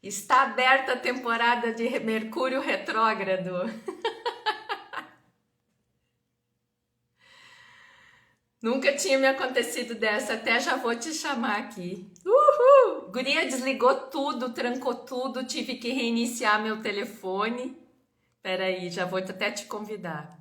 Está aberta a temporada de Mercúrio retrógrado. Nunca tinha me acontecido dessa, até já vou te chamar aqui. Uhul! Guria desligou tudo, trancou tudo, tive que reiniciar meu telefone. Peraí, já vou até te convidar.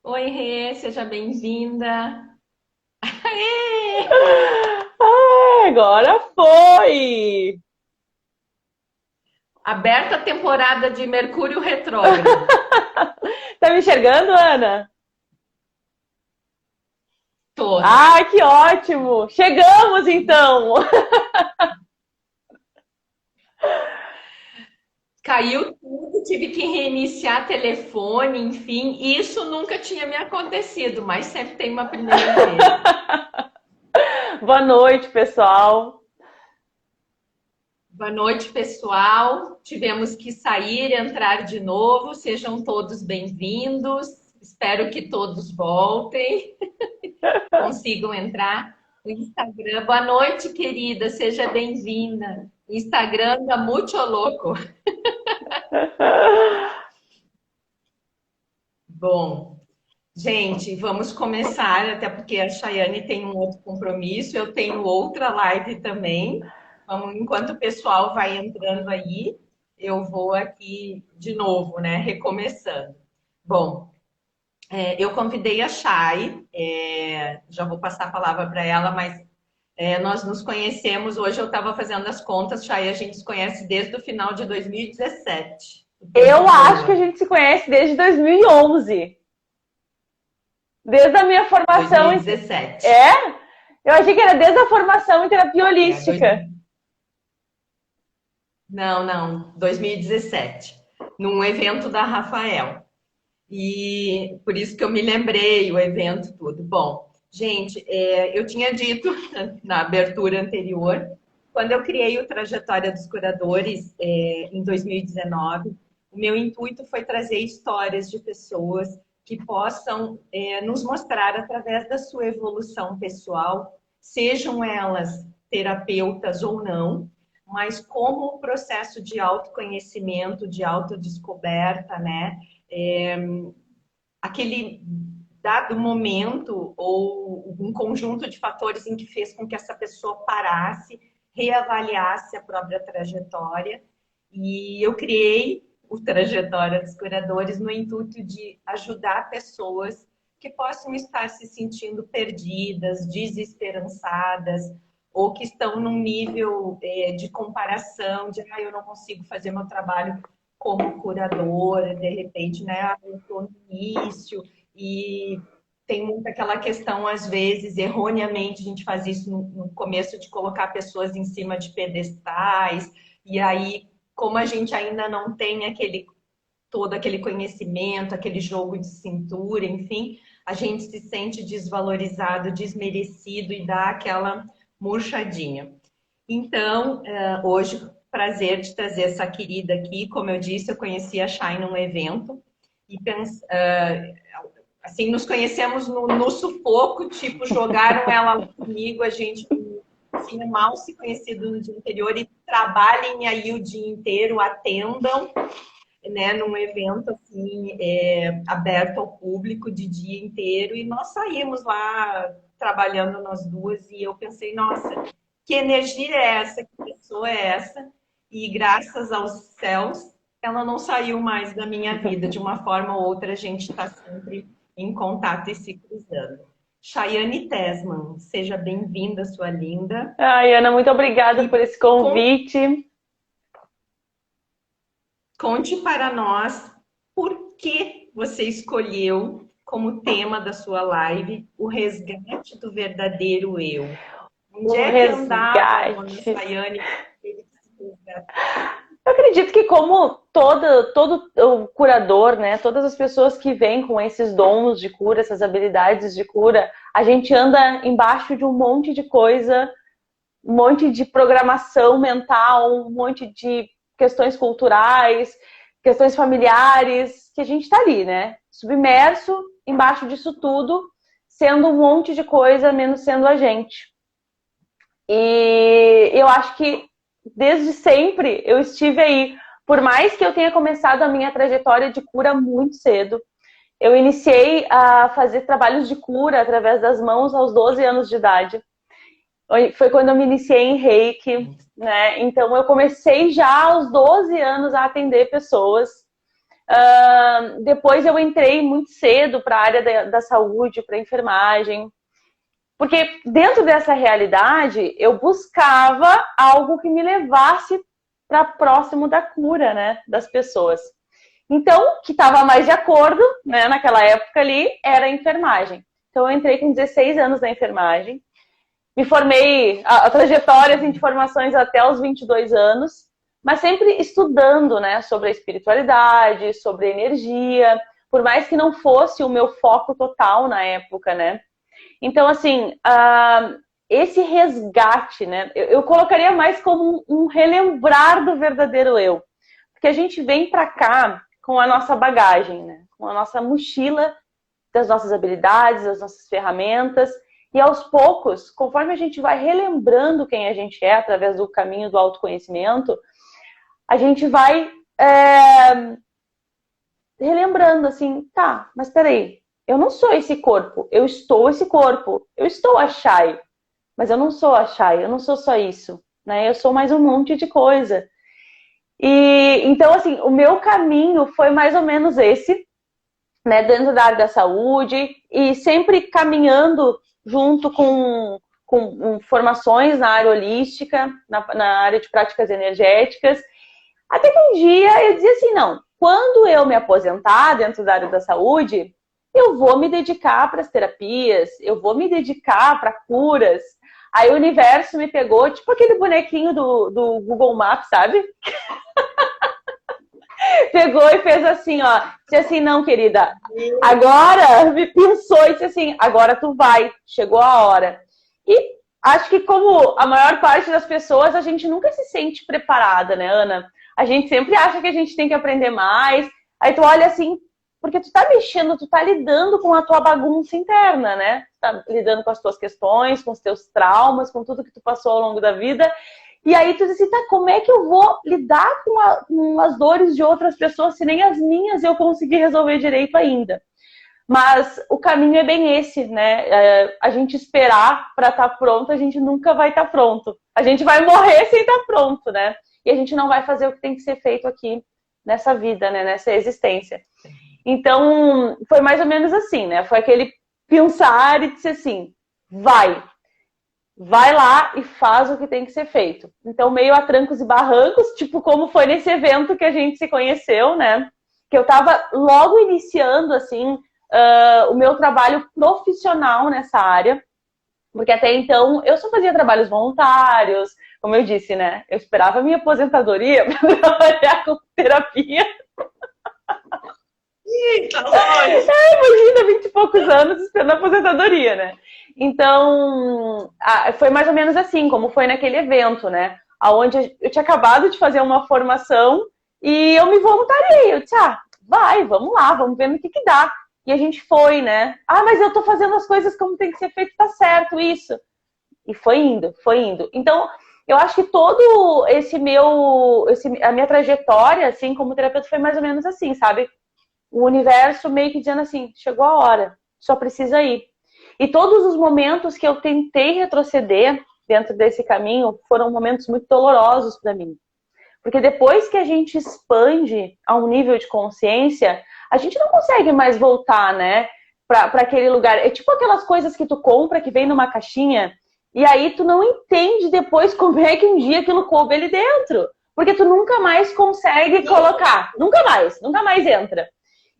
Oi, Rê, seja bem-vinda. Ah, agora foi! Aberta a temporada de Mercúrio retrógrado. Tá me enxergando, Ana? Tô. Ai, que ótimo! Chegamos então! Caiu tudo, tive que reiniciar telefone, enfim, isso nunca tinha me acontecido, mas sempre tem uma primeira vez. Boa noite, pessoal. Boa noite, pessoal. Tivemos que sair e entrar de novo. Sejam todos bem-vindos. Espero que todos voltem, consigam entrar no Instagram. Boa noite, querida. Seja bem-vinda. Instagram da Muito Louco. Bom, gente, vamos começar, até porque a Chayane tem um outro compromisso, eu tenho outra live também. Vamos, enquanto o pessoal vai entrando aí, eu vou aqui de novo, né? Recomeçando. Bom, eu convidei a Chay, já vou passar a palavra para ela, mas nós nos conhecemos, hoje eu estava fazendo as contas, Chay, a gente se conhece desde o final de 2017. O tempo Eu acho que a voa. gente se conhece desde 2011. Desde a minha formação. 2017. É? Eu achei que era desde a formação em terapia É, holística. Não, não, 2017, num evento da Rafael. E por isso que eu me lembrei o evento tudo. Bom, gente, eu tinha dito na abertura anterior, quando eu criei o Trajetória dos Curadores em 2019, o meu intuito foi trazer histórias de pessoas que possam nos mostrar através da sua evolução pessoal, sejam elas terapeutas ou não, mas como o processo de autoconhecimento, de autodescoberta, né? É, aquele dado momento ou um conjunto de fatores em que fez com que essa pessoa parasse, reavaliasse a própria trajetória. E eu criei o Trajetória dos Curadores no intuito de ajudar pessoas que possam estar se sentindo perdidas, desesperançadas, ou que estão num nível de comparação, de eu não consigo fazer meu trabalho como curadora, de repente, né, eu estou no início e tem muito aquela questão, às vezes, erroneamente, a gente faz isso no começo de colocar pessoas em cima de pedestais, e aí, como a gente ainda não tem todo aquele conhecimento, aquele jogo de cintura, enfim, a gente se sente desvalorizado, desmerecido e dá aquela murchadinha. Então, hoje, prazer de trazer essa querida aqui. Como eu disse, eu conheci a Chay num evento e assim, nos conhecemos no sufoco, tipo, jogaram ela comigo, a gente tinha mal se conhecido no dia anterior e trabalhem aí o dia inteiro, atendam, né, num evento assim, aberto ao público de dia inteiro e nós saímos lá trabalhando nós duas e eu pensei, nossa, que energia é essa, que pessoa é essa? E graças aos céus, ela não saiu mais da minha vida. De uma forma ou outra, a gente está sempre em contato e se cruzando. Chayane Tesman, seja bem-vinda, sua linda. Ai, Ana, muito obrigada por E esse convite. conte para nós por que você escolheu como tema da sua live o resgate do verdadeiro eu. Onde O é que andava a dona resgate. Chayane? Eu acredito que como todo o curador, né, todas as pessoas que vêm com esses dons de cura, essas habilidades de cura, a gente anda embaixo de um monte de coisa, um monte de programação mental, um monte de questões culturais questões familiares, que a gente está ali, né? Submerso embaixo disso tudo, sendo um monte de coisa, menos sendo a gente. E eu acho que desde sempre eu estive aí. Por mais que eu tenha começado a minha trajetória de cura muito cedo, eu iniciei a fazer trabalhos de cura através das mãos aos 12 anos de idade. Foi quando eu me iniciei em Reiki, né? Então eu comecei já aos 12 anos a atender pessoas. Depois eu entrei muito cedo para a área da saúde, para a enfermagem. Porque dentro dessa realidade, eu buscava algo que me levasse para próximo da cura, né, das pessoas. Então, o que estava mais de acordo, né, naquela época ali, era a enfermagem. Então, eu entrei com 16 anos na enfermagem. Me formei, a trajetória assim, de formações até os 22 anos, mas sempre estudando, né, sobre a espiritualidade, sobre a energia, por mais que não fosse o meu foco total na época, né. Então, assim, esse resgate, né? Eu colocaria mais como um relembrar do verdadeiro eu. Porque a gente vem pra cá com a nossa bagagem, né? Com a nossa mochila das nossas habilidades, das nossas ferramentas. E aos poucos, conforme a gente vai relembrando quem a gente é através do caminho do autoconhecimento, a gente vai relembrando assim, tá, mas peraí. Eu não sou esse corpo, eu estou esse corpo. Eu estou a Chay, mas eu não sou a Chay, eu não sou só isso, né? Eu sou mais um monte de coisa. E então, assim, o meu caminho foi mais ou menos esse, né? Dentro da área da saúde e sempre caminhando junto com formações na área holística, na área de práticas energéticas. Até que um dia eu dizia assim, não, quando eu me aposentar dentro da área da saúde, eu vou me dedicar para as terapias, eu vou me dedicar para curas. Aí o universo me pegou, tipo aquele bonequinho do Google Maps, sabe? Pegou e fez assim, ó. Disse assim, não, querida, agora me pensou e disse assim, agora tu vai, chegou a hora. E acho que como a maior parte das pessoas, a gente nunca se sente preparada, né, Ana? A gente sempre acha que a gente tem que aprender mais. Aí tu olha assim, porque tu tá mexendo, tu tá lidando com a tua bagunça interna, né? Tu tá lidando com as tuas questões, com os teus traumas, com tudo que tu passou ao longo da vida. E aí tu diz assim, tá, como é que eu vou lidar com as dores de outras pessoas se nem as minhas eu consegui resolver direito ainda? Mas o caminho é bem esse, né? A gente esperar para estar pronto, a gente nunca vai estar pronto. A gente vai morrer sem estar pronto, né? E a gente não vai fazer o que tem que ser feito aqui nessa vida, né? Nessa existência. Então, foi mais ou menos assim, né? Foi aquele pensar e dizer assim, vai lá e faz o que tem que ser feito. Então, meio a trancos e barrancos, tipo como foi nesse evento que a gente se conheceu, né? Que eu tava logo iniciando, assim, o meu trabalho profissional nessa área, porque até então eu só fazia trabalhos voluntários, como eu disse, né? Eu esperava a minha aposentadoria para trabalhar com terapia. Tá longe. Imagina, 20 e poucos anos esperando a aposentadoria, né? Então, foi mais ou menos assim, como foi naquele evento, né? Onde eu tinha acabado de fazer uma formação e eu me voluntariei. Eu disse, vamos lá, vamos ver no que dá. E a gente foi, né? Mas eu tô fazendo as coisas como tem que ser feito, tá certo isso. E foi indo, foi indo. Então, eu acho que todo a minha trajetória, assim, como terapeuta, foi mais ou menos assim, sabe? O universo meio que dizendo assim, chegou a hora, só precisa ir. E todos os momentos que eu tentei retroceder dentro desse caminho foram momentos muito dolorosos para mim. Porque depois que a gente expande a um nível de consciência, a gente não consegue mais voltar, né, para aquele lugar. É tipo aquelas coisas que tu compra, que vem numa caixinha, e aí tu não entende depois como é que um dia aquilo coube ali dentro. Porque tu nunca mais consegue colocar. Nunca mais entra.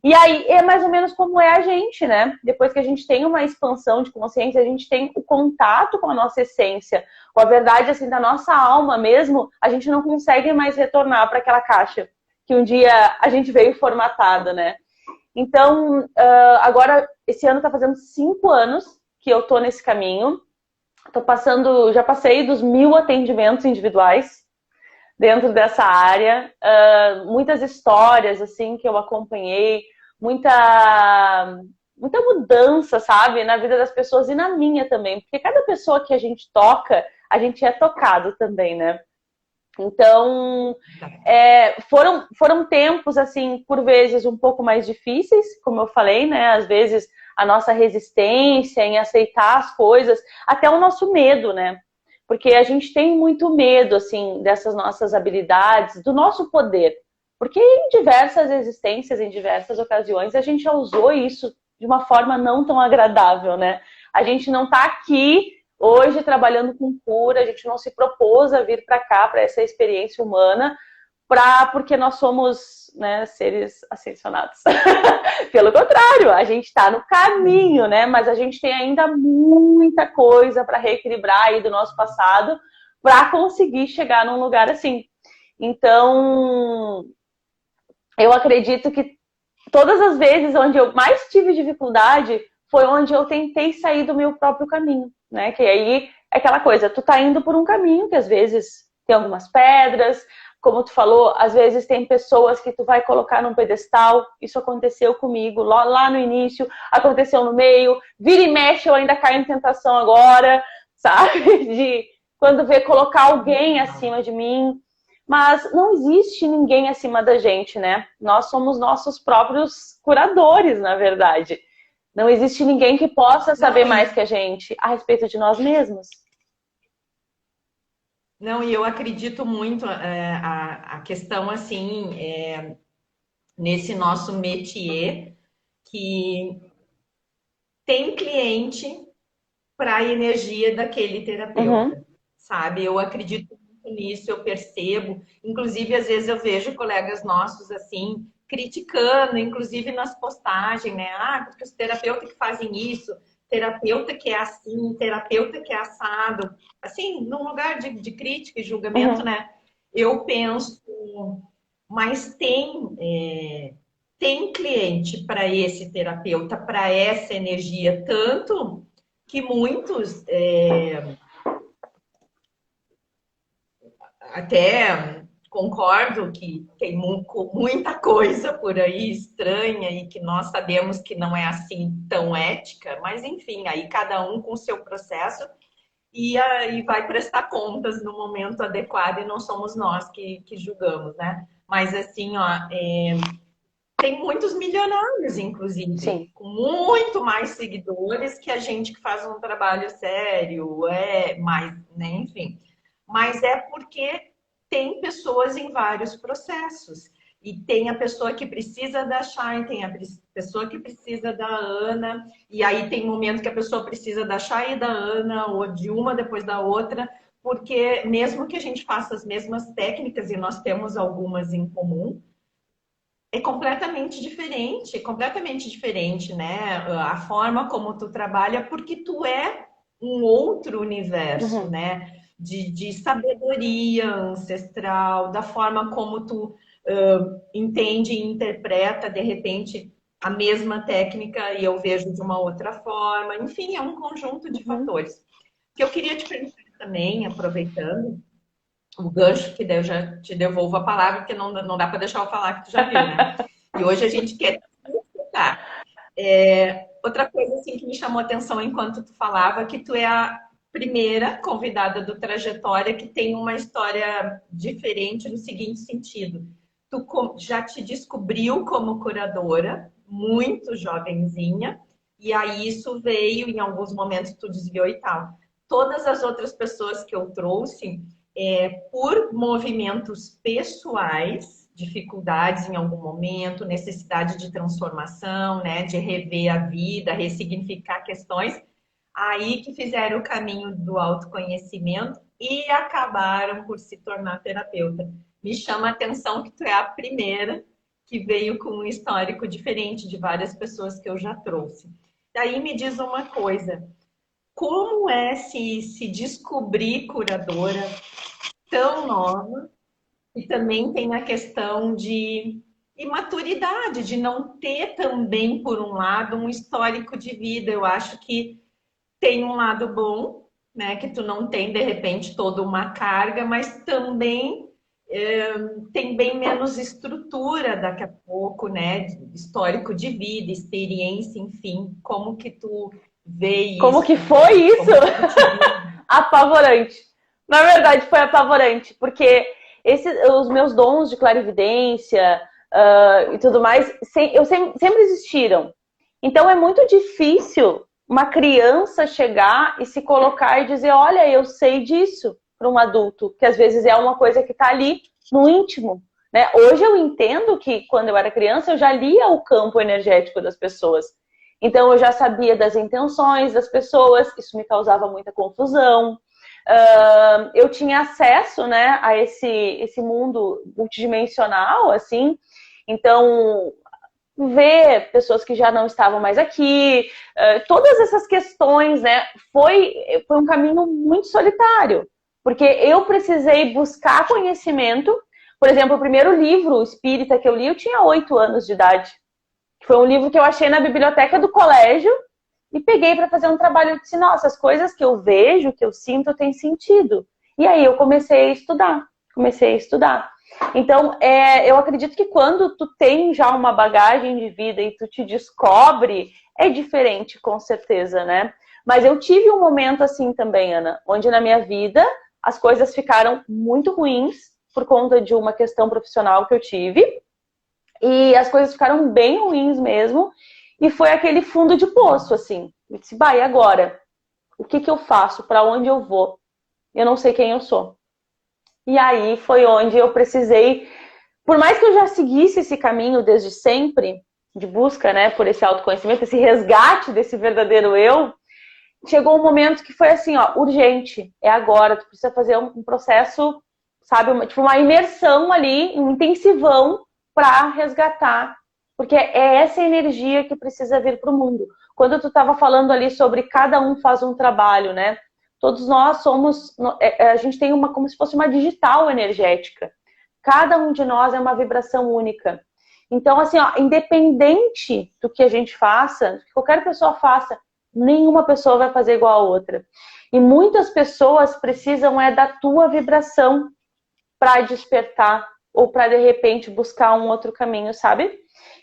E aí é mais ou menos como é a gente, né? Depois que a gente tem uma expansão de consciência, a gente tem o contato com a nossa essência, com a verdade assim da nossa alma mesmo, a gente não consegue mais retornar para aquela caixa que um dia a gente veio formatada, né? Então, agora, esse ano tá fazendo 5 anos que eu tô nesse caminho. Já passei dos 1000 atendimentos individuais. dentro dessa área, muitas histórias assim que eu acompanhei, muita mudança, sabe, na vida das pessoas e na minha também, porque cada pessoa que a gente toca, a gente é tocado também, né? Então, foram tempos, assim, por vezes um pouco mais difíceis, como eu falei, né? Às vezes a nossa resistência em aceitar as coisas, até o nosso medo, né? Porque a gente tem muito medo, assim, dessas nossas habilidades, do nosso poder. Porque em diversas existências, em diversas ocasiões, a gente já usou isso de uma forma não tão agradável, né? A gente não tá aqui hoje trabalhando com cura, a gente não se propôs a vir para cá, para essa experiência humana, porque nós somos, né, seres ascensionados. Pelo contrário, a gente está no caminho, né? Mas a gente tem ainda muita coisa para reequilibrar aí do nosso passado para conseguir chegar num lugar assim. Então, eu acredito que todas as vezes onde eu mais tive dificuldade foi onde eu tentei sair do meu próprio caminho, né? Que aí é aquela coisa, tu tá indo por um caminho que às vezes tem algumas pedras, como tu falou, às vezes tem pessoas que tu vai colocar num pedestal, isso aconteceu comigo lá no início, aconteceu no meio, vira e mexe eu ainda caio em tentação agora, sabe? De quando vê colocar alguém acima de mim, mas não existe ninguém acima da gente, né? Nós somos nossos próprios curadores, na verdade. Não existe ninguém que possa saber mais que a gente a respeito de nós mesmos. Não, e eu acredito muito a questão assim, nesse nosso métier, que tem cliente para a energia daquele Uhum. terapeuta, sabe? Eu acredito muito nisso, eu percebo. Inclusive, às vezes eu vejo colegas nossos assim, criticando, inclusive nas postagens, né? Ah, porque os terapeutas que fazem isso, terapeuta que é assim, terapeuta que é assado. Assim, num lugar de crítica e julgamento, Uhum. né? Eu penso, mas tem cliente para esse terapeuta, para essa energia, tanto que muitos até concordo que tem muita coisa por aí estranha e que nós sabemos que não é assim tão ética, mas enfim, aí cada um com o seu processo e aí vai prestar contas no momento adequado e não somos nós que julgamos, né? Mas assim, ó, tem muitos milionários, inclusive, Sim. com muito mais seguidores que a gente que faz um trabalho sério, mais, né, enfim. Mas é porque tem pessoas em vários processos. E tem a pessoa que precisa da Chay, tem a pessoa que precisa da Ana, e aí tem momento que a pessoa precisa da Chay e da Ana, ou de uma depois da outra, porque mesmo que a gente faça as mesmas técnicas, e nós temos algumas em comum, é completamente diferente, né? A forma como tu trabalha, porque tu é um outro universo, Uhum. né? De sabedoria ancestral, da forma como tu entende e interpreta, de repente, a mesma técnica e eu vejo de uma outra forma. Enfim, é um conjunto de Uhum. fatores. O que eu queria te perguntar também, aproveitando o gancho, que daí eu já te devolvo a palavra, porque não dá para deixar eu falar que tu já viu, né? E hoje a gente quer escutar. Outra coisa assim que me chamou a atenção enquanto tu falava, que tu é a primeira convidada do Trajetória que tem uma história diferente no seguinte sentido. Tu já te descobriu como curadora, muito jovenzinha, e aí isso veio, em alguns momentos tu desviou e tal. Todas as outras pessoas que eu trouxe, por movimentos pessoais, dificuldades em algum momento, necessidade de transformação, né, de rever a vida, ressignificar questões, aí que fizeram o caminho do autoconhecimento e acabaram por se tornar terapeuta. Me chama a atenção que tu é a primeira que veio com um histórico diferente de várias pessoas que eu já trouxe. Daí me diz uma coisa, como é se descobrir curadora tão nova e também tem a questão de imaturidade, de não ter também, por um lado, um histórico de vida. Eu acho que tem um lado bom, né? Que tu não tem, de repente, toda uma carga, mas também tem bem menos estrutura daqui a pouco, né? Histórico de vida, experiência, enfim. Como que tu vê Como que isso? foi isso? Te... Apavorante. Na verdade, foi apavorante, porque os meus dons de clarividência e tudo mais, sempre existiram. Então é muito difícil uma criança chegar e se colocar e dizer, olha, eu sei disso, para um adulto, que às vezes é uma coisa que está ali no íntimo. Né? Hoje eu entendo que quando eu era criança eu já lia o campo energético das pessoas. Então eu já sabia das intenções das pessoas, isso me causava muita confusão. Eu tinha acesso, né, a esse mundo multidimensional, assim, então ver pessoas que já não estavam mais aqui, todas essas questões, né, foi um caminho muito solitário, porque eu precisei buscar conhecimento. Por exemplo, o primeiro livro espírita que eu li, eu tinha 8 anos de idade. Foi um livro que eu achei na biblioteca do colégio e peguei para fazer um trabalho. Eu disse, nossa, as coisas que eu vejo, que eu sinto, têm sentido. E aí eu comecei a estudar. Então, eu acredito que quando tu tem já uma bagagem de vida e tu te descobre, é diferente, com certeza, né? Mas eu tive um momento assim também, Ana, onde na minha vida as coisas ficaram muito ruins por conta de uma questão profissional que eu tive. E as coisas ficaram bem ruins mesmo. E foi aquele fundo de poço, assim. Eu disse, bah, e agora? O que eu faço? Para onde eu vou? Eu não sei quem eu sou. E aí foi onde eu precisei, por mais que eu já seguisse esse caminho desde sempre, de busca, né, por esse autoconhecimento, esse resgate desse verdadeiro eu, chegou um momento que foi assim, ó, urgente, é agora, tu precisa fazer um processo, sabe, uma imersão ali, um intensivão para resgatar, porque é essa energia que precisa vir para o mundo. Quando tu estava falando ali sobre cada um faz um trabalho, né? Todos nós somos, a gente tem como se fosse uma digital energética. Cada um de nós é uma vibração única. Então, assim, ó, independente do que a gente faça, do que qualquer pessoa faça, nenhuma pessoa vai fazer igual a outra. E muitas pessoas precisam da tua vibração para despertar ou para, de repente, buscar um outro caminho, sabe?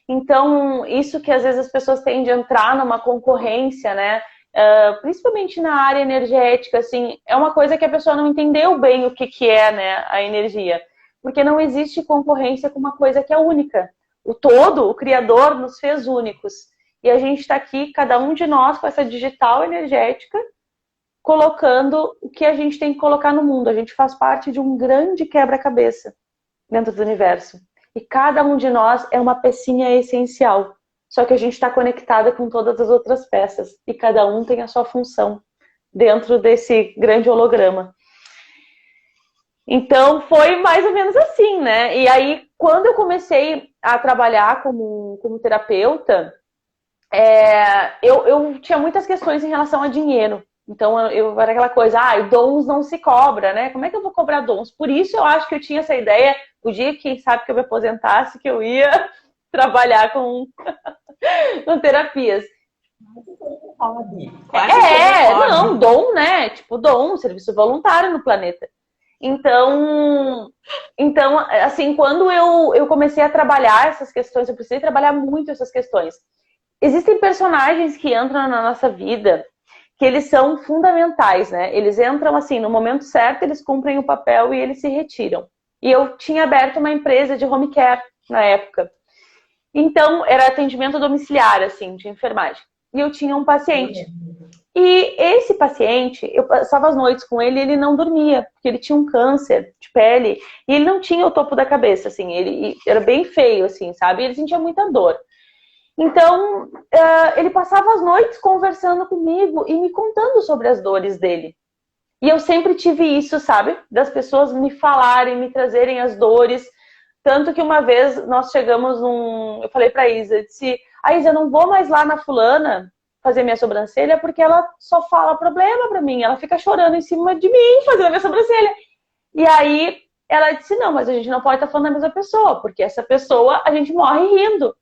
Então, isso que às vezes as pessoas têm de entrar numa concorrência, né? Principalmente na área energética, assim, é uma coisa que a pessoa não entendeu bem o que é, né, a energia. Porque não existe concorrência com uma coisa que é única. O todo, o Criador, nos fez únicos. E a gente está aqui, cada um de nós, com essa digital energética, colocando o que a gente tem que colocar no mundo. A gente faz parte de um grande quebra-cabeça dentro do universo. E cada um de nós é uma pecinha essencial. Só que a gente está conectada com todas as outras peças. E cada um tem a sua função dentro desse grande holograma. Então, foi mais ou menos assim, né? E aí, quando eu comecei a trabalhar como terapeuta, eu tinha muitas questões em relação a dinheiro. Então, eu era aquela coisa, dons não se cobra, né? Como é que eu vou cobrar dons? Por isso, eu acho que eu tinha essa ideia, o dia, quem sabe, que eu me aposentasse, que eu ia trabalhar com terapias. Não, dom, né? Tipo, dom, serviço voluntário no planeta. Então, assim, quando eu comecei a trabalhar essas questões, eu precisei trabalhar muito essas questões. Existem personagens que entram na nossa vida que eles são fundamentais, né? Eles entram assim, no momento certo, eles cumprem o papel e eles se retiram. E eu tinha aberto uma empresa de home care na época. Então, era atendimento domiciliar, assim, de enfermagem. E eu tinha um paciente. E esse paciente, eu passava as noites com ele e ele não dormia, porque ele tinha um câncer de pele e ele não tinha o topo da cabeça, assim, ele era bem feio, assim, sabe? E ele sentia muita dor. Então, ele passava as noites conversando comigo e me contando sobre as dores dele. E eu sempre tive isso, sabe? Das pessoas me falarem, me trazerem as dores. Tanto que uma vez nós chegamos eu falei pra Isa, eu disse, Isa, eu não vou mais lá na fulana fazer minha sobrancelha porque ela só fala problema pra mim. Ela fica chorando em cima de mim fazendo a minha sobrancelha. E aí ela disse, não, mas a gente não pode estar falando da mesma pessoa, porque essa pessoa a gente morre rindo.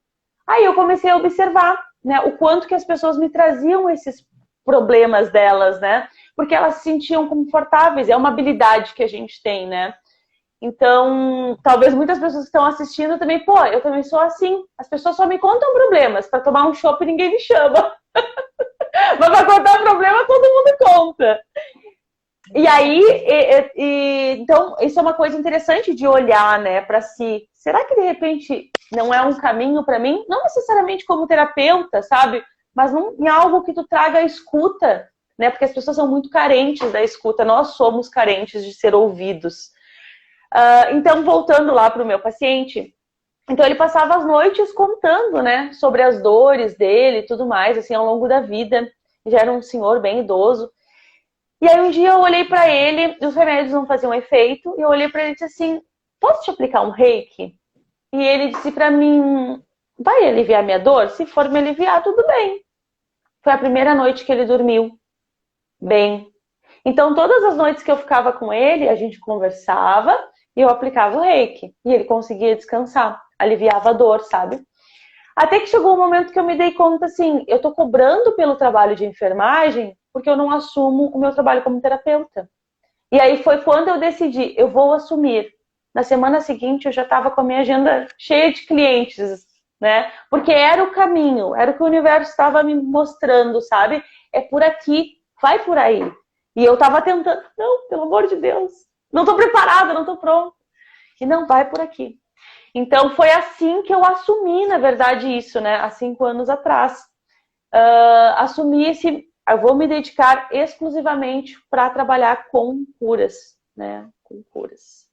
Aí eu comecei a observar, né, o quanto que as pessoas me traziam esses problemas delas, né? Porque elas se sentiam confortáveis, é uma habilidade que a gente tem, né? Então, talvez muitas pessoas que estão assistindo também, pô, eu também sou assim. As pessoas só me contam problemas. Para tomar um chopp ninguém me chama. Mas para contar problema todo mundo conta. E aí, então, isso é uma coisa interessante de olhar, né, para si. Será que de repente não é um caminho para mim? Não necessariamente como terapeuta, sabe? Mas em algo que tu traga a escuta, né? Porque as pessoas são muito carentes da escuta. Nós somos carentes de ser ouvidos. Então, voltando lá para o meu paciente, então ele passava as noites contando, né, sobre as dores dele e tudo mais, assim, ao longo da vida. Já era um senhor bem idoso. E aí um dia eu olhei para ele, os remédios não faziam efeito, e eu olhei para ele e disse assim, posso te aplicar um reiki? E ele disse para mim, vai aliviar minha dor? Se for me aliviar, tudo bem. Foi a primeira noite que ele dormiu bem. Então todas as noites que eu ficava com ele, a gente conversava e eu aplicava o reiki. E ele conseguia descansar, aliviava a dor, sabe? Até que chegou um momento que eu me dei conta assim, eu tô cobrando pelo trabalho de enfermagem porque eu não assumo o meu trabalho como terapeuta. E aí foi quando eu decidi, eu vou assumir. Na semana seguinte eu já estava com a minha agenda cheia de clientes, né? Porque era o caminho, era o que o universo estava me mostrando, sabe? É por aqui, vai por aí. E eu estava tentando, não, pelo amor de Deus, não estou preparada, não estou pronta. E não, vai por aqui. Então foi assim que eu assumi, na verdade, isso, né? Há 5 anos atrás. Assumi eu vou me dedicar exclusivamente para trabalhar com curas, né? Com curas.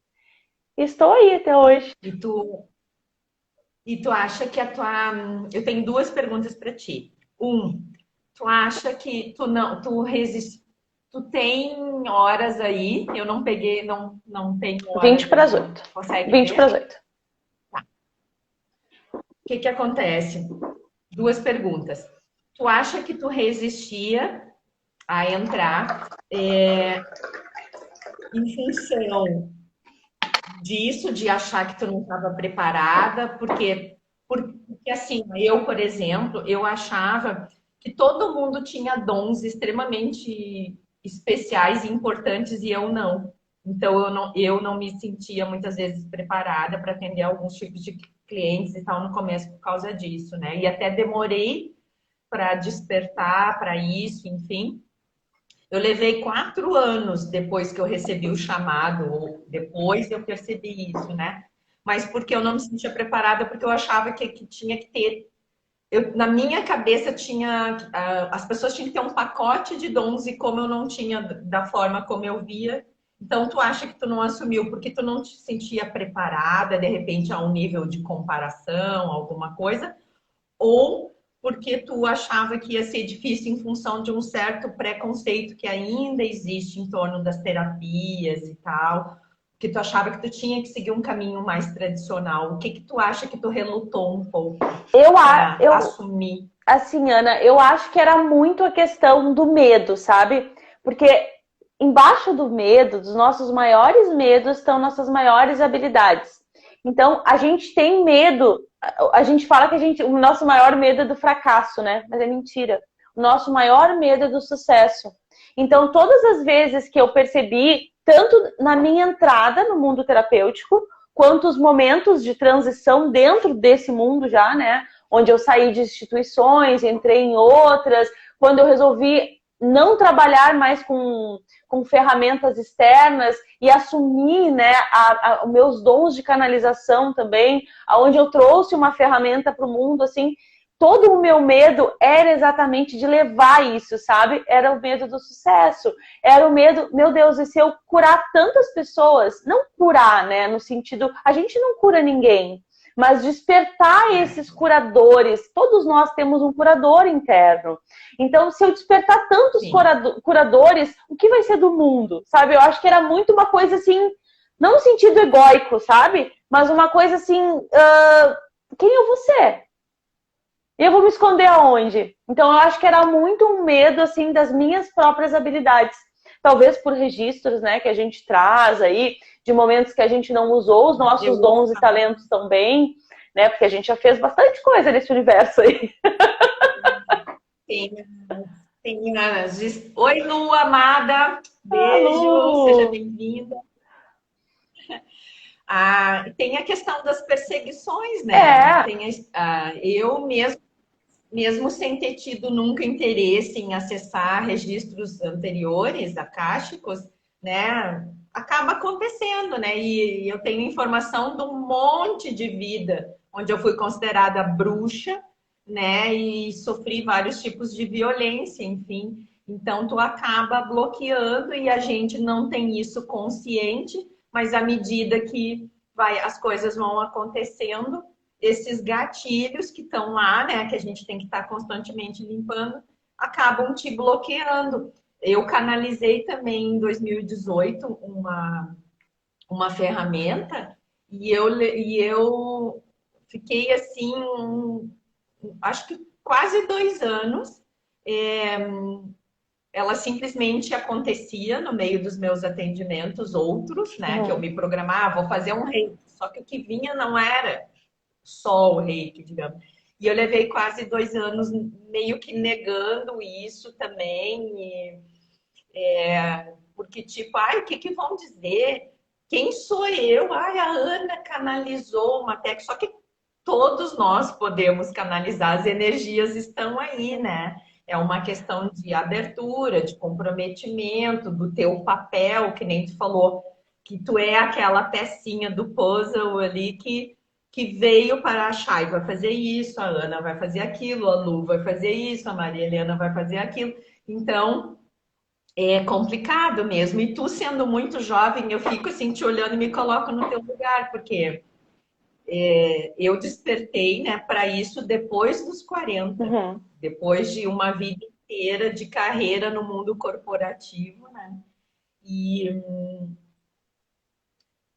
Estou aí até hoje. E tu acha que a tua. Eu tenho duas perguntas para ti. Tu acha que tu não, tu resiste. Tu tem horas aí? Eu não peguei, não tenho horas. 20 para as 8. Consegue 20 ver? para as 8. Tá. O que acontece? Duas perguntas. Tu acha que tu resistia a entrar em função disso, de achar que tu não estava preparada? Porque assim, eu, por exemplo, eu achava que todo mundo tinha dons extremamente especiais e importantes e eu não. Então eu não me sentia muitas vezes preparada para atender alguns tipos de clientes e tal no começo por causa disso, né? E até demorei para despertar para isso, enfim. Eu levei 4 anos depois que eu recebi o chamado, ou depois eu percebi isso, né? Mas porque eu não me sentia preparada, porque eu achava que tinha que ter. Na minha cabeça tinha. As pessoas tinham que ter um pacote de dons, e como eu não tinha da forma como eu via, então tu acha que tu não assumiu porque tu não te sentia preparada, de repente, a um nível de comparação, alguma coisa, ou porque tu achava que ia ser difícil em função de um certo preconceito que ainda existe em torno das terapias e tal, que tu achava que tu tinha que seguir um caminho mais tradicional. O que tu acha que tu relutou um pouco para assumir? Assim, Ana, eu acho que era muito a questão do medo, sabe? Porque embaixo do medo, dos nossos maiores medos, estão nossas maiores habilidades. Então, a gente tem medo, a gente fala que o nosso maior medo é do fracasso, né? Mas é mentira. O nosso maior medo é do sucesso. Então, todas as vezes que eu percebi, tanto na minha entrada no mundo terapêutico, quanto os momentos de transição dentro desse mundo já, né? Onde eu saí de instituições, entrei em outras, quando eu resolvi não trabalhar mais com ferramentas externas e assumir, né, os meus dons de canalização também, onde eu trouxe uma ferramenta para o mundo, assim, todo o meu medo era exatamente de levar isso, sabe? Era o medo do sucesso, era o medo, meu Deus, e se eu curar tantas pessoas? Não curar, né, no sentido, a gente não cura ninguém, mas despertar esses curadores. Todos nós temos um curador interno. Então, se eu despertar tantos curadores, o que vai ser do mundo? Sabe? Eu acho que era muito uma coisa assim, não no sentido egóico, sabe? Mas uma coisa assim, quem eu vou ser? E eu vou me esconder aonde? Então, eu acho que era muito um medo, assim, das minhas próprias habilidades. Talvez por registros, né, que a gente traz aí, de momentos que a gente não usou os nossos dons e talentos também, né? Porque a gente já fez bastante coisa nesse universo aí. Tem Oi, Lu, amada. Beijo, Lu. Seja bem-vinda. Tem a questão das perseguições, né? É. Eu mesmo sem ter tido nunca interesse em acessar registros anteriores, akáshicos, né? Acaba acontecendo, né? E eu tenho informação de um monte de vida onde eu fui considerada bruxa, né? E sofri vários tipos de violência, enfim. Então, tu acaba bloqueando e a gente não tem isso consciente, mas à medida que as coisas vão acontecendo, esses gatilhos que estão lá, né, que a gente tem que estar constantemente limpando, acabam te bloqueando. Eu canalizei também em 2018 uma ferramenta e eu fiquei assim, acho que quase 2 anos. Ela simplesmente acontecia no meio dos meus atendimentos, outros, né? Que eu me programava, vou fazer um reiki. Só que o que vinha não era só o reiki, digamos. E eu levei quase 2 anos meio que negando isso também. Porque, tipo, ai, o que vão dizer? Quem sou eu? Ai, a Ana canalizou uma técnica. Só que todos nós podemos canalizar, as energias estão aí, né? É uma questão de abertura, de comprometimento, do teu papel, que nem tu falou, que tu é aquela pecinha do puzzle ali que veio para a Chay vai fazer isso, a Ana vai fazer aquilo, a Lu vai fazer isso, a Maria Helena vai fazer aquilo. Então, é complicado mesmo. E tu sendo muito jovem, eu fico assim te olhando e me coloco no teu lugar, porque eu despertei, né, para isso depois dos 40, depois de uma vida inteira de carreira no mundo corporativo, né? E,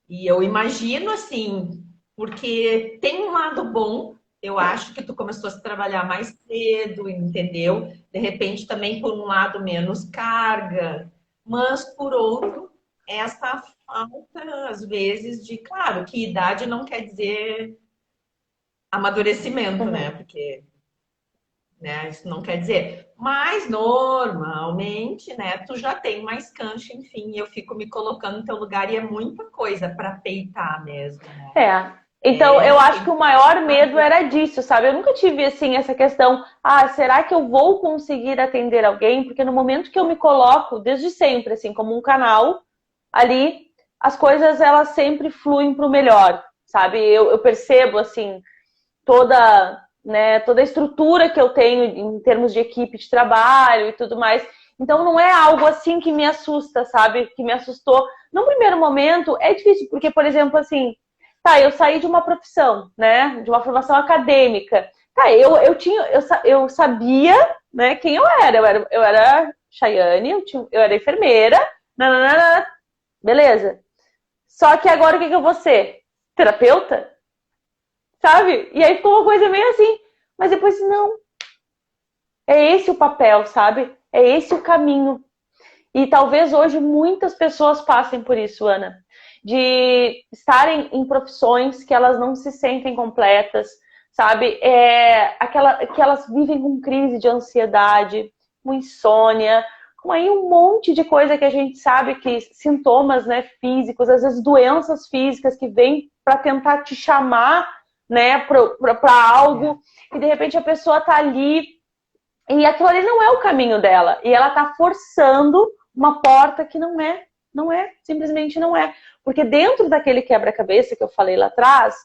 e eu imagino assim, porque tem um lado bom, eu acho que tu começou a se trabalhar mais cedo, entendeu? De repente também por um lado menos carga, mas por outro, essa falta, às vezes, de, claro, que idade não quer dizer amadurecimento, né? Porque, né, isso não quer dizer. Mas normalmente, né, tu já tem mais cancha, enfim, eu fico me colocando no teu lugar e é muita coisa para peitar mesmo, né? Então, eu acho que o maior medo era disso, sabe? Eu nunca tive, assim, essa questão, será que eu vou conseguir atender alguém? Porque no momento que eu me coloco, desde sempre, assim, como um canal, ali, as coisas, elas sempre fluem para o melhor, sabe? Eu percebo, assim, toda a estrutura que eu tenho em termos de equipe de trabalho e tudo mais. Então, não é algo, assim, que me assusta, sabe? Que me assustou. No primeiro momento, é difícil, porque, por exemplo, assim, eu saí de uma profissão, né? De uma formação acadêmica. Eu sabia, né, quem eu era. Eu era Chayane, eu era enfermeira, nananana, beleza. Só que agora o que eu vou ser? Terapeuta? Sabe? E aí ficou uma coisa meio assim. Mas depois, não. É esse o papel, sabe? É esse o caminho. E talvez hoje muitas pessoas passem por isso, Ana. De estarem em profissões que elas não se sentem completas, sabe? Que elas vivem com crise de ansiedade, com insônia, com aí um monte de coisa que a gente sabe que sintomas, né, físicos, às vezes doenças físicas que vêm para tentar te chamar, né, para algo, e de repente a pessoa tá ali e aquilo ali não é o caminho dela, e ela tá forçando uma porta que não é, simplesmente não é. Porque dentro daquele quebra-cabeça que eu falei lá atrás,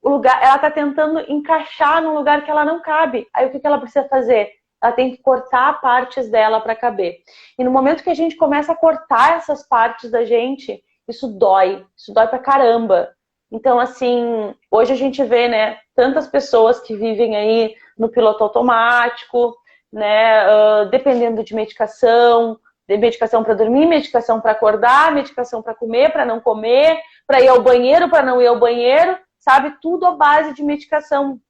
ela tá tentando encaixar num lugar que ela não cabe. Aí o que ela precisa fazer? Ela tem que cortar partes dela para caber. E no momento que a gente começa a cortar essas partes da gente, isso dói pra caramba. Então, assim, hoje a gente vê, né, tantas pessoas que vivem aí no piloto automático, né, dependendo de medicação para dormir, medicação para acordar, medicação para comer, para não comer, para ir ao banheiro, para não ir ao banheiro, sabe? Tudo à base de medicação.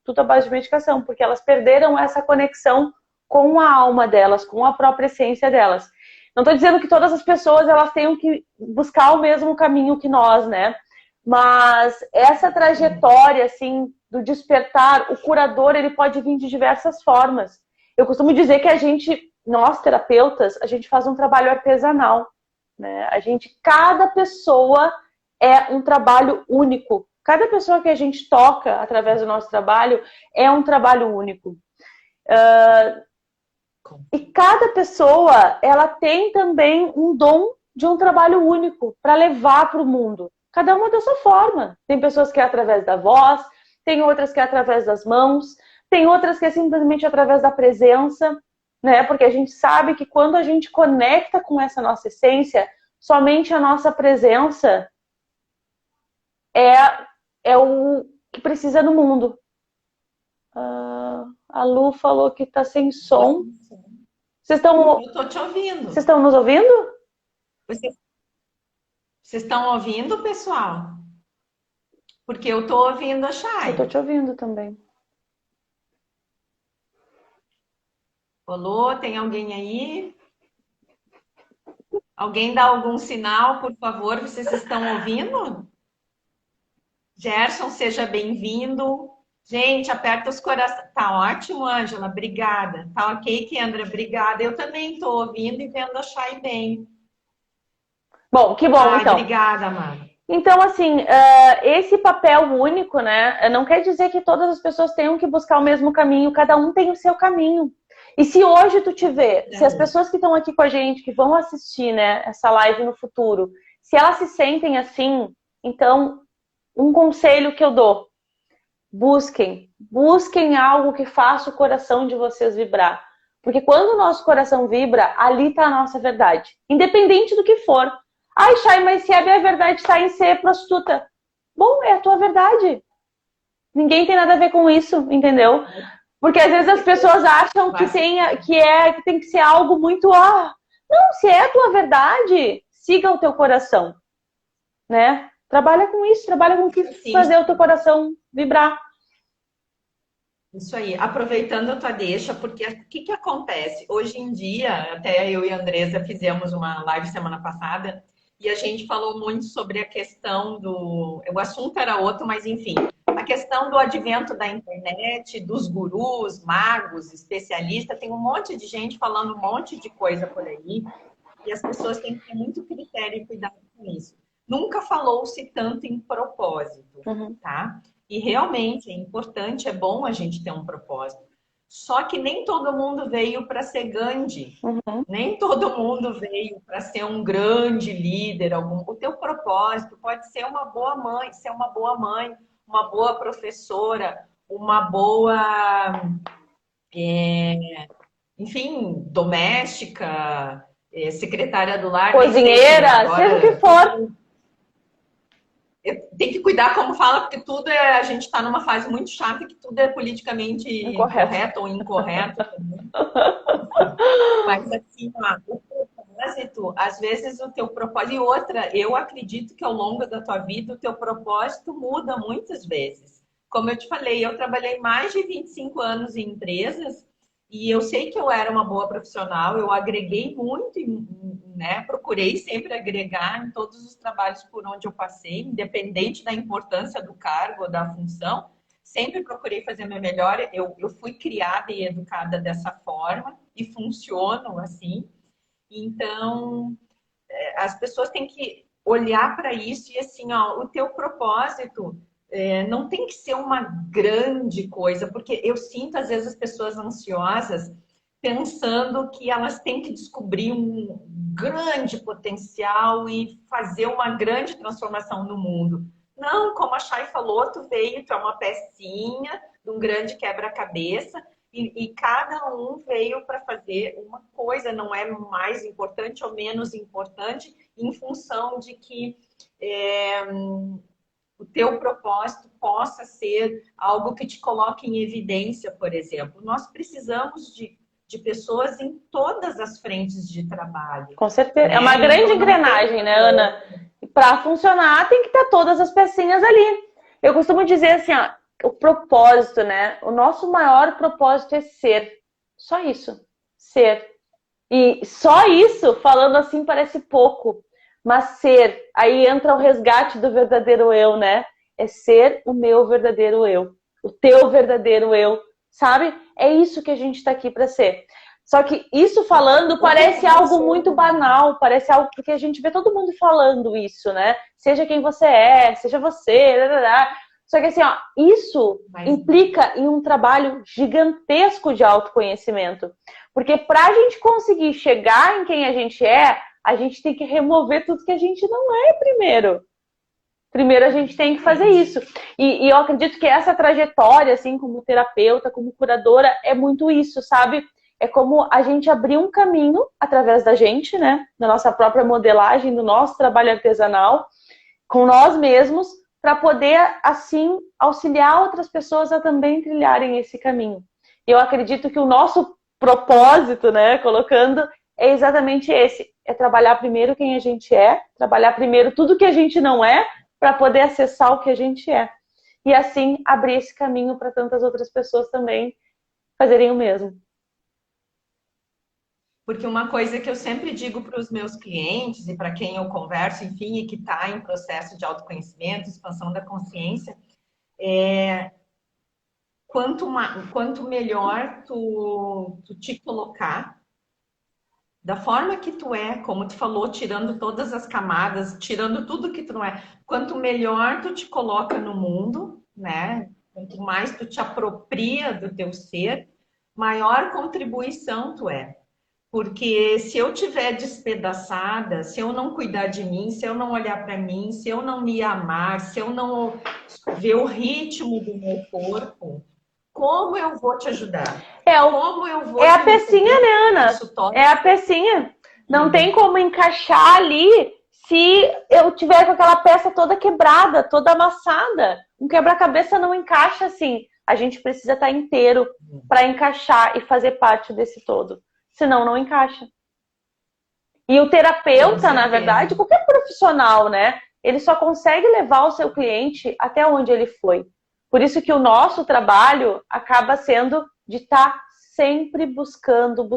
Tudo à base de medicação, porque elas perderam essa conexão com a alma delas, com a própria essência delas. Não estou dizendo que todas as pessoas elas tenham que buscar o mesmo caminho que nós, né? Mas essa trajetória, assim, do despertar, o curador, ele pode vir de diversas formas. Eu costumo dizer que nós terapeutas, a gente faz um trabalho artesanal, né? Cada pessoa é um trabalho único. Cada pessoa que a gente toca através do nosso trabalho é um trabalho único. E cada pessoa, ela tem também um dom de um trabalho único para levar para o mundo. Cada uma da sua forma. Tem pessoas que é através da voz, tem outras que é através das mãos, tem outras que é simplesmente através da presença, né? Porque a gente sabe que quando a gente conecta com essa nossa essência, somente a nossa presença é o que precisa no mundo. A Lu falou que está sem som. Eu estou te ouvindo. Vocês estão nos ouvindo? Vocês estão ouvindo, pessoal? Porque eu estou ouvindo a Chay. Eu estou te ouvindo também. Alô, tem alguém aí? Alguém dá algum sinal, por favor? Vocês estão ouvindo? Gerson, seja bem-vindo. Gente, aperta os corações. Tá ótimo, Ângela, obrigada. Tá ok, Kendra, obrigada. Eu também estou ouvindo e vendo a Chay bem. Bom, que bom, então. Obrigada, Amanda. Então, assim, esse papel único, né, não quer dizer que todas as pessoas tenham que buscar o mesmo caminho, cada um tem o seu caminho. E se hoje tu te vê, se as pessoas que estão aqui com a gente, que vão assistir, né, essa live no futuro, se elas se sentem assim, então, um conselho que eu dou, busquem algo que faça o coração de vocês vibrar. Porque quando o nosso coração vibra, ali está a nossa verdade, independente do que for. Ai, Chay, mas se a minha verdade está em ser prostituta. Bom, é a tua verdade. Ninguém tem nada a ver com isso, entendeu? Porque às vezes as pessoas acham que tem que ser algo muito... Não, se é a tua verdade, siga o teu coração. Né? Trabalha com isso, trabalha com o que fazer o teu coração vibrar. Isso aí, aproveitando a tua deixa, porque o que acontece? Hoje em dia, até eu e a Andresa fizemos uma live semana passada, e a gente falou muito sobre a questão do... O assunto era outro, mas enfim. A questão do advento da internet, dos gurus, magos, especialistas. Tem um monte de gente falando um monte de coisa por aí. E as pessoas têm que ter muito critério e cuidado com isso. Nunca falou-se tanto em propósito, tá? E realmente é importante, é bom a gente ter um propósito. Só que nem todo mundo veio para ser Gandhi. Nem todo mundo veio para ser um grande líder. O teu propósito pode ser uma boa mãe, uma boa professora, uma boa, enfim, doméstica, secretária do lar. Cozinheira, seja o que for. Tem que cuidar como fala, porque tudo a gente está numa fase muito chata que tudo é politicamente correto ou incorreto. Mas assim, o propósito, às vezes o teu propósito... E outra, eu acredito que ao longo da tua vida o teu propósito muda muitas vezes. Como eu te falei, eu trabalhei mais de 25 anos em empresas e eu sei que eu era uma boa profissional, eu agreguei muito, né? Procurei sempre agregar em todos os trabalhos por onde eu passei, independente da importância do cargo ou da função. Sempre procurei fazer o meu melhor. Eu fui criada e educada dessa forma e funciono assim. Então, as pessoas têm que olhar para isso e assim, ó, o teu propósito não tem que ser uma grande coisa, porque eu sinto às vezes as pessoas ansiosas pensando que elas têm que descobrir um grande potencial e fazer uma grande transformação no mundo. Não, como a Chay falou, tu é uma pecinha de um grande quebra-cabeça e cada um veio para fazer uma coisa, não é mais importante ou menos importante em função de que o teu propósito possa ser algo que te coloque em evidência, por exemplo. Nós precisamos de pessoas em todas as frentes de trabalho. Com certeza. É uma grande engrenagem, né, Ana? Para funcionar, tem que ter todas as pecinhas ali. Eu costumo dizer assim, ó, o propósito, né? O nosso maior propósito é ser. Só isso. Ser. E só isso, falando assim, parece pouco. Mas ser. Aí entra o resgate do verdadeiro eu, né? É ser o meu verdadeiro eu. O teu verdadeiro eu. Sabe? É isso que a gente está aqui para ser. Só que isso falando parece algo muito banal, parece algo porque a gente vê todo mundo falando isso, né? Seja quem você é, seja você, só que assim, ó, isso implica em um trabalho gigantesco de autoconhecimento. Porque para a gente conseguir chegar em quem a gente tem que remover tudo que a gente não é primeiro. Primeiro a gente tem que fazer isso. E eu acredito que essa trajetória, assim, como terapeuta, como curadora, é muito isso, sabe? É como a gente abrir um caminho através da gente, né? Da nossa própria modelagem, do nosso trabalho artesanal, com nós mesmos, para poder, assim, auxiliar outras pessoas a também trilharem esse caminho. E eu acredito que o nosso propósito, né, colocando, é exatamente esse. É trabalhar primeiro quem a gente é, trabalhar primeiro tudo que a gente não é, para poder acessar o que a gente é. E assim, abrir esse caminho para tantas outras pessoas também fazerem o mesmo. Porque uma coisa que eu sempre digo para os meus clientes e para quem eu converso, enfim, e que está em processo de autoconhecimento, expansão da consciência, é quanto melhor tu te colocar, da forma que tu é, como tu falou, tirando todas as camadas, tirando tudo que tu não é, quanto melhor tu te coloca no mundo, né? Quanto mais tu te apropria do teu ser, maior contribuição tu é. Porque se eu tiver despedaçada, se eu não cuidar de mim, se eu não olhar para mim, se eu não me amar, se eu não ver o ritmo do meu corpo, como eu vou te ajudar? Como eu vou a pecinha, né, Ana? É a pecinha. Não tem como encaixar ali se eu tiver com aquela peça toda quebrada, toda amassada. Um quebra-cabeça não encaixa assim. A gente precisa estar inteiro para encaixar e fazer parte desse todo. Senão, não encaixa. E o terapeuta, na verdade, qualquer profissional, né? Ele só consegue levar o seu cliente até onde ele foi. Por isso que o nosso trabalho acaba sendo de estar sempre buscando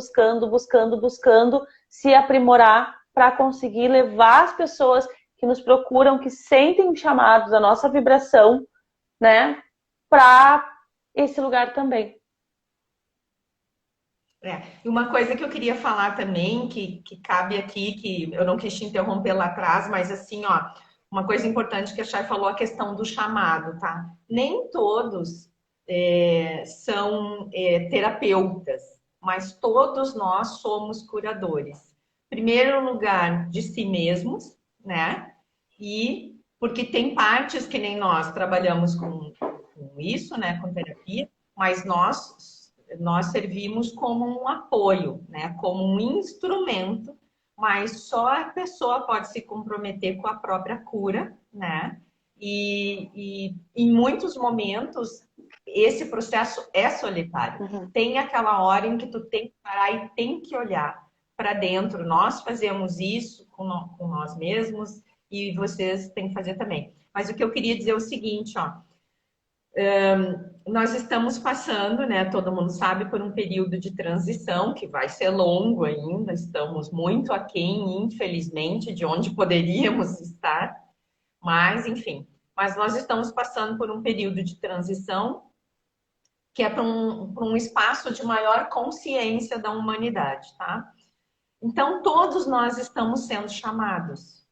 se aprimorar para conseguir levar as pessoas que nos procuram, que sentem chamados da nossa vibração, né? Para esse lugar também. E uma coisa que eu queria falar também, que cabe aqui, que eu não quis te interromper lá atrás, mas assim, ó, uma coisa importante que a Chay falou, a questão do chamado, tá? Nem todos são terapeutas, mas todos nós somos curadores. Primeiro lugar, de si mesmos, né? E porque tem partes que nem nós trabalhamos com isso, né? Com terapia, mas nós servimos como um apoio, né? Como um instrumento, mas só a pessoa pode se comprometer com a própria cura, né? E em muitos momentos esse processo é solitário. Uhum. Tem aquela hora em que tu tem que parar e tem que olhar para dentro. Nós fazemos isso com nós mesmos e vocês têm que fazer também. Mas o que eu queria dizer é o seguinte, ó. Nós estamos passando, né, todo mundo sabe, por um período de transição que vai ser longo ainda, estamos muito aquém, infelizmente, de onde poderíamos estar, mas enfim, mas nós estamos passando por um período de transição que é para um espaço de maior consciência da humanidade, tá? Então, todos nós estamos sendo chamados.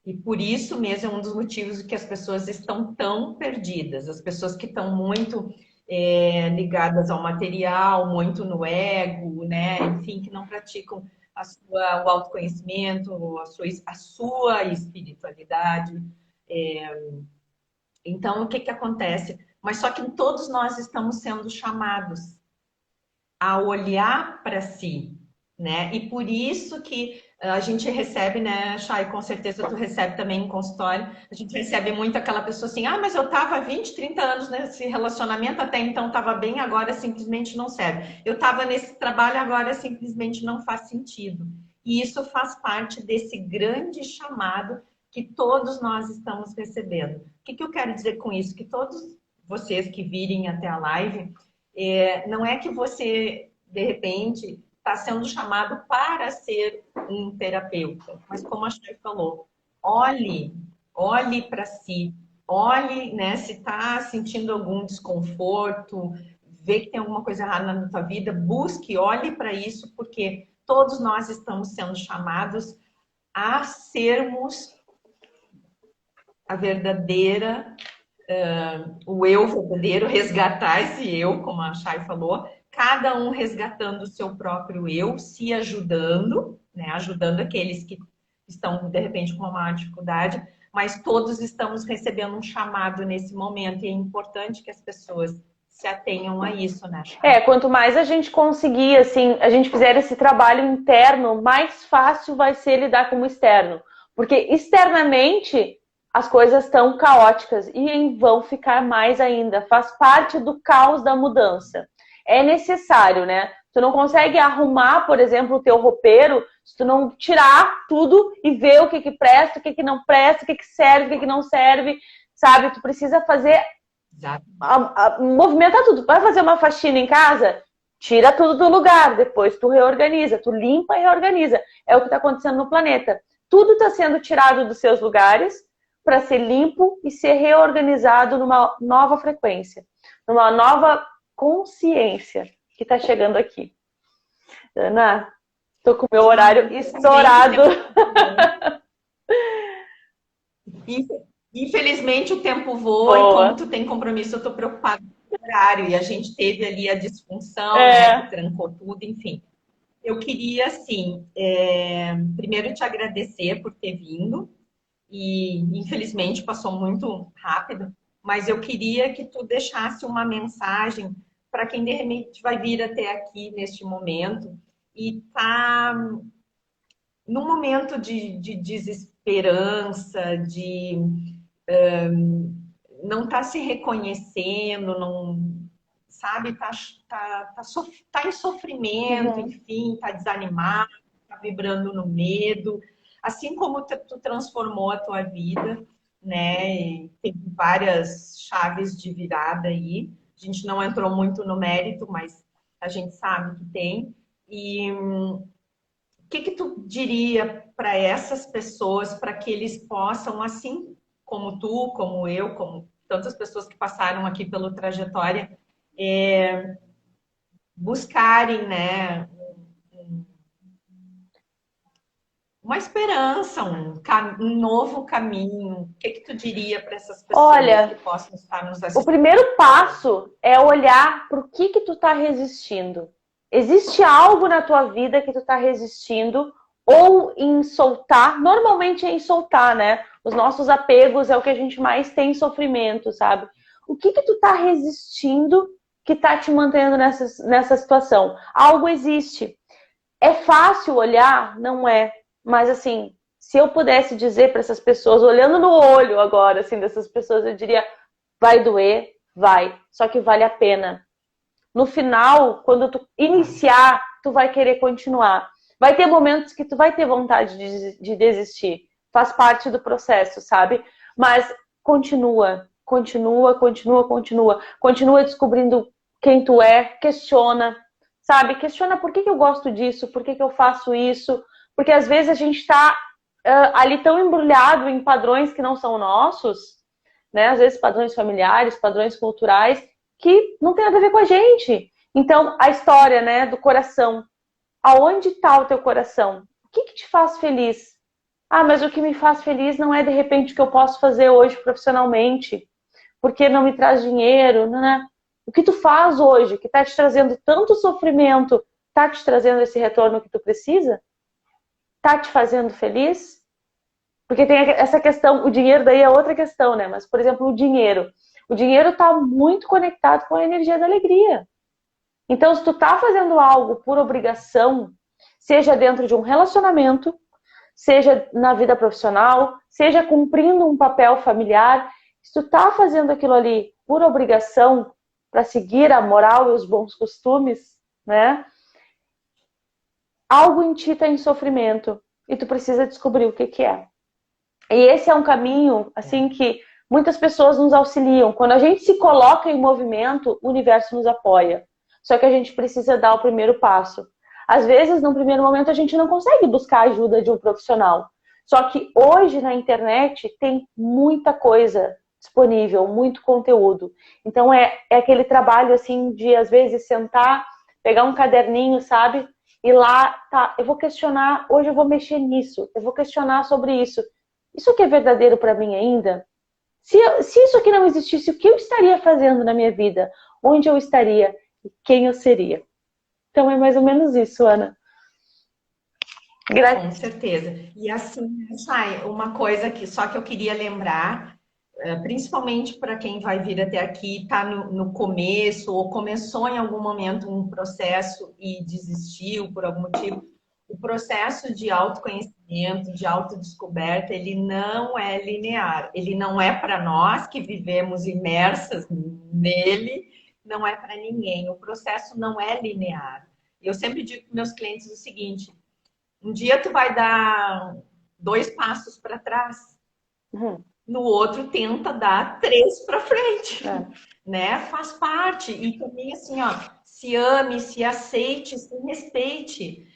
E por isso mesmo é um dos motivos que as pessoas estão tão perdidas. As pessoas que estão muito ligadas ao material, muito no ego, né? Enfim, que não praticam o autoconhecimento, a sua espiritualidade. Então, o que acontece? Mas só que todos nós estamos sendo chamados a olhar para si, né? E por isso que a gente recebe, né, Chay, com certeza tu recebe também em consultório, a gente recebe muito aquela pessoa assim, mas eu tava 20, 30 anos nesse relacionamento, até então tava bem, agora simplesmente não serve. Eu tava nesse trabalho, agora simplesmente não faz sentido. E isso faz parte desse grande chamado que todos nós estamos recebendo. O que eu quero dizer com isso? Que todos vocês que virem até a live, não é que você, de repente, está sendo chamado para ser um terapeuta. Mas como a Chay falou, olhe para si, olhe, né, se está sentindo algum desconforto, vê que tem alguma coisa errada na tua vida, busque, olhe para isso, porque todos nós estamos sendo chamados a sermos a verdadeira, o eu verdadeiro, resgatar esse eu, como a Chay falou, cada um resgatando o seu próprio eu, se ajudando, né? Ajudando aqueles que estão, de repente, com uma maior dificuldade, mas todos estamos recebendo um chamado nesse momento e é importante que as pessoas se atenham a isso, né? Quanto mais a gente conseguir, assim, a gente fizer esse trabalho interno, mais fácil vai ser lidar com o externo. Porque externamente as coisas estão caóticas e vão ficar mais ainda. Faz parte do caos da mudança. É necessário, né? Tu não consegue arrumar, por exemplo, o teu roupeiro se tu não tirar tudo e ver o que presta, o que não presta, o que serve, o que não serve, sabe? Tu precisa fazer... movimentar tudo. Vai fazer uma faxina em casa? Tira tudo do lugar. Depois tu reorganiza. Tu limpa e reorganiza. É o que está acontecendo no planeta. Tudo está sendo tirado dos seus lugares para ser limpo e ser reorganizado numa nova frequência. Numa nova consciência que está chegando aqui. Ana, tô com o meu horário estourado. Infelizmente o tempo voa e como tu tem compromisso, eu tô preocupada com o horário. E a gente teve ali a disfunção, né, que trancou tudo, enfim. Eu queria, assim, primeiro te agradecer por ter vindo. E infelizmente passou muito rápido. Mas eu queria que tu deixasse uma mensagem para quem de repente vai vir até aqui neste momento e tá num momento de desesperança, de não tá se reconhecendo, não sabe, tá em sofrimento, enfim, tá desanimado, tá vibrando no medo, assim como tu transformou a tua vida, né? E tem várias chaves de virada aí. A gente não entrou muito no mérito, mas a gente sabe que tem. E o que tu diria para essas pessoas, para que eles possam, assim como tu, como eu, como tantas pessoas que passaram aqui pela trajetória, buscarem, né, uma esperança, um novo caminho? O que tu diria para essas pessoas que possam estar nos assistindo? O primeiro passo é olhar para o que tu está resistindo. Existe algo na tua vida que tu está resistindo ou em soltar? Normalmente é em soltar, né? Os nossos apegos é o que a gente mais tem sofrimento, sabe? O que tu está resistindo que está te mantendo nessa situação? Algo existe. É fácil olhar? Não é. Mas assim, se eu pudesse dizer para essas pessoas, olhando no olho agora, assim, dessas pessoas, eu diria, vai doer, vai, só que vale a pena. No final, quando tu iniciar, tu vai querer continuar. Vai ter momentos que tu vai ter vontade de desistir. Faz parte do processo, sabe? Mas continua, continua, continua, continua. Continua descobrindo quem tu é, questiona, sabe? Questiona por que eu gosto disso, por que eu faço isso. Porque às vezes a gente está ali tão embrulhado em padrões que não são nossos, né? Às vezes padrões familiares, padrões culturais, que não tem nada a ver com a gente. Então, a história, né, do coração. Aonde está o teu coração? O que te faz feliz? Ah, mas o que me faz feliz não é, de repente, o que eu posso fazer hoje profissionalmente, porque não me traz dinheiro, né? O que tu faz hoje, que está te trazendo tanto sofrimento, está te trazendo esse retorno que tu precisa? Tá te fazendo feliz? Porque tem essa questão, o dinheiro daí é outra questão, né? Mas, por exemplo, o dinheiro tá muito conectado com a energia da alegria. Então, se tu tá fazendo algo por obrigação, seja dentro de um relacionamento, seja na vida profissional, seja cumprindo um papel familiar, se tu tá fazendo aquilo ali por obrigação, para seguir a moral e os bons costumes, né? Algo em ti está em sofrimento e tu precisa descobrir o que é. E esse é um caminho, assim, que muitas pessoas nos auxiliam. Quando a gente se coloca em movimento, o universo nos apoia. Só que a gente precisa dar o primeiro passo. Às vezes, no primeiro momento, a gente não consegue buscar a ajuda de um profissional. Só que hoje, na internet, tem muita coisa disponível, muito conteúdo. Então é aquele trabalho assim de às vezes sentar, pegar um caderninho, sabe? E lá, tá, eu vou questionar, hoje eu vou mexer nisso, eu vou questionar sobre isso. Isso aqui é verdadeiro para mim ainda? Se isso aqui não existisse, o que eu estaria fazendo na minha vida? Onde eu estaria? E quem eu seria? Então é mais ou menos isso, Ana. Com certeza. E assim, Chay, uma coisa que só que eu queria lembrar, principalmente para quem vai vir até aqui, está no começo, ou começou em algum momento um processo e desistiu por algum motivo, o processo de autoconhecimento, de autodescoberta, ele não é linear. Ele não é para nós que vivemos imersas nele, não é para ninguém. O processo não é linear. Eu sempre digo para meus clientes o seguinte: um dia tu vai dar 2 passos para trás, no outro tenta dar 3 para frente, né? Faz parte. E também assim, ó, se ame, se aceite, se respeite.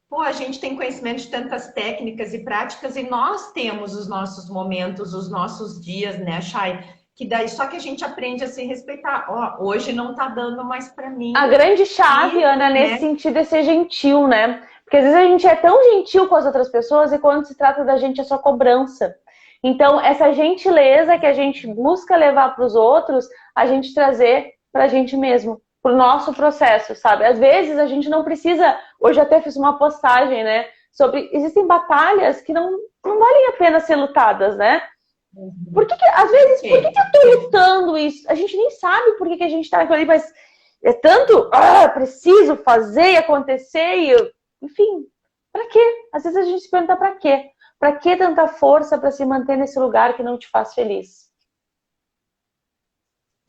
Pô, a gente tem conhecimento de tantas técnicas e práticas e nós temos os nossos momentos, os nossos dias, né, Chay? Que daí só que a gente aprende a se respeitar. Ó, hoje não tá dando mais para mim. A grande chave, Ana, nesse sentido é ser gentil, né? Porque às vezes a gente é tão gentil com as outras pessoas e quando se trata da gente é só cobrança. Então, essa gentileza que a gente busca levar para os outros, a gente trazer para a gente mesmo, para o nosso processo, sabe? Às vezes a gente não precisa. Hoje até fiz uma postagem, né? Sobre existem batalhas que não valem a pena ser lutadas, né? Às vezes, por que eu tô lutando isso? A gente nem sabe por que a gente tá ali, mas é tanto, preciso fazer e acontecer, enfim, pra quê? Às vezes a gente se pergunta pra quê? Pra que tanta força pra se manter nesse lugar que não te faz feliz?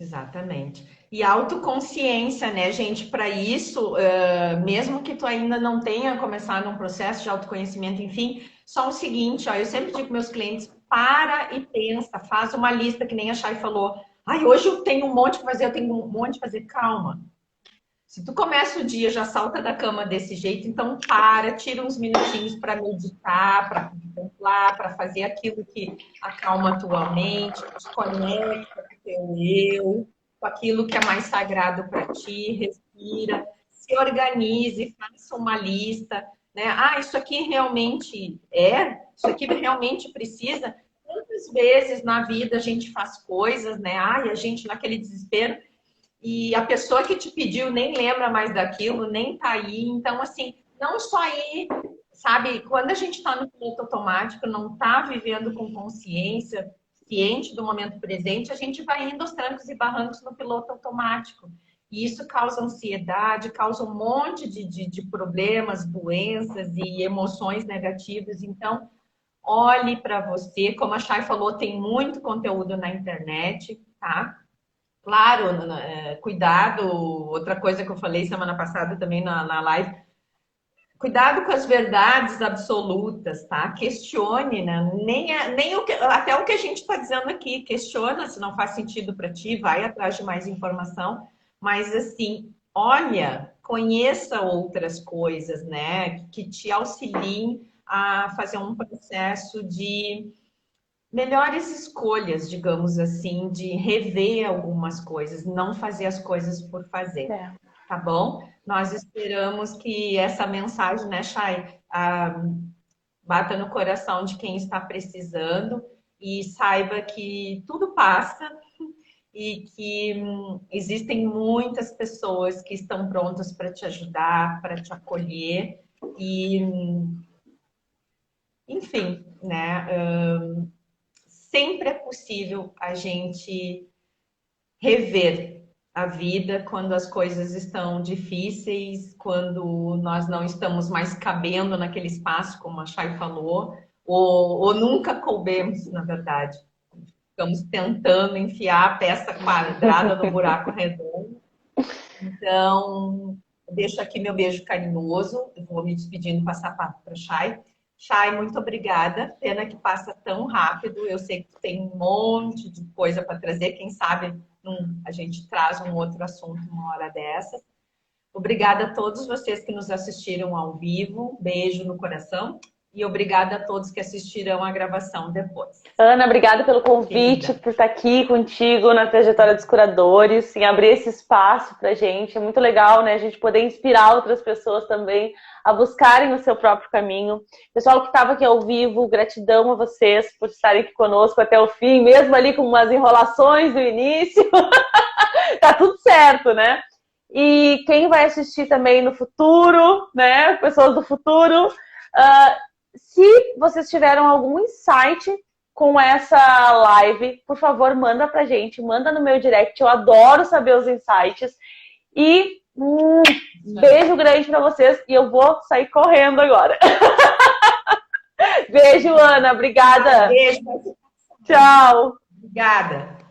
Exatamente. E autoconsciência, né, gente? Para isso, mesmo que tu ainda não tenha começado um processo de autoconhecimento, enfim, só o seguinte, ó, eu sempre digo para meus clientes, para e pensa, faz uma lista, que nem a Chay falou. Ai, hoje eu tenho um monte de fazer, eu tenho um monte de fazer. Calma. Se tu começa o dia, já salta da cama desse jeito, então para, tira uns minutinhos para meditar, para contemplar, para fazer aquilo que acalma a tua mente, te conecta com o teu eu, com aquilo que é mais sagrado para ti, respira, se organize, faça uma lista, né? Ah, isso aqui realmente isso aqui realmente precisa. Quantas vezes na vida a gente faz coisas, né? Ai, a gente naquele desespero e a pessoa que te pediu nem lembra mais daquilo, nem tá aí. Então, assim, não só aí, sabe? Quando a gente está no piloto automático, não tá vivendo com consciência, ciente do momento presente, a gente vai indo aos trancos e barrancos no piloto automático. E isso causa ansiedade, causa um monte de problemas, doenças e emoções negativas. Então, olhe para você. Como a Chay falou, tem muito conteúdo na internet, tá? Claro, cuidado. Outra coisa que eu falei semana passada também na live, cuidado com as verdades absolutas, tá? Questione, né? Nem até o que a gente está dizendo aqui, questiona se não faz sentido para ti, vai atrás de mais informação, mas assim, olha, conheça outras coisas, né? Que te auxiliem a fazer um processo de melhores escolhas, digamos assim, de rever algumas coisas, não fazer as coisas por fazer, tá bom? Nós esperamos que essa mensagem, né, Chay, bata no coração de quem está precisando e saiba que tudo passa e que existem muitas pessoas que estão prontas para te ajudar, para te acolher e, enfim, né? Sempre é possível a gente rever a vida quando as coisas estão difíceis, quando nós não estamos mais cabendo naquele espaço, como a Chay falou, ou nunca coubemos, na verdade. Estamos tentando enfiar a peça quadrada no buraco redondo. Então, deixo aqui meu beijo carinhoso. Eu vou me despedindo, passar para a Chay. Chay, muito obrigada. Pena que passa tão rápido. Eu sei que tu tem um monte de coisa para trazer. Quem sabe a gente traz um outro assunto uma hora dessa. Obrigada a todos vocês que nos assistiram ao vivo. Beijo no coração E obrigada a todos que assistirão a gravação depois. Ana, obrigada pelo convite, Querida, por estar aqui contigo na trajetória dos curadores, em abrir esse espaço pra gente. É muito legal, né? A gente poder inspirar outras pessoas também a buscarem o seu próprio caminho. Pessoal que estava aqui ao vivo, gratidão a vocês por estarem aqui conosco até o fim, mesmo ali com umas enrolações do início. Tá tudo certo, né? E quem vai assistir também no futuro, né? Pessoas do futuro, se vocês tiveram algum insight com essa live, por favor, manda pra gente, manda no meu direct, eu adoro saber os insights. E beijo grande pra vocês e eu vou sair correndo agora. Beijo, Ana, obrigada. Beijo. Tchau. Obrigada.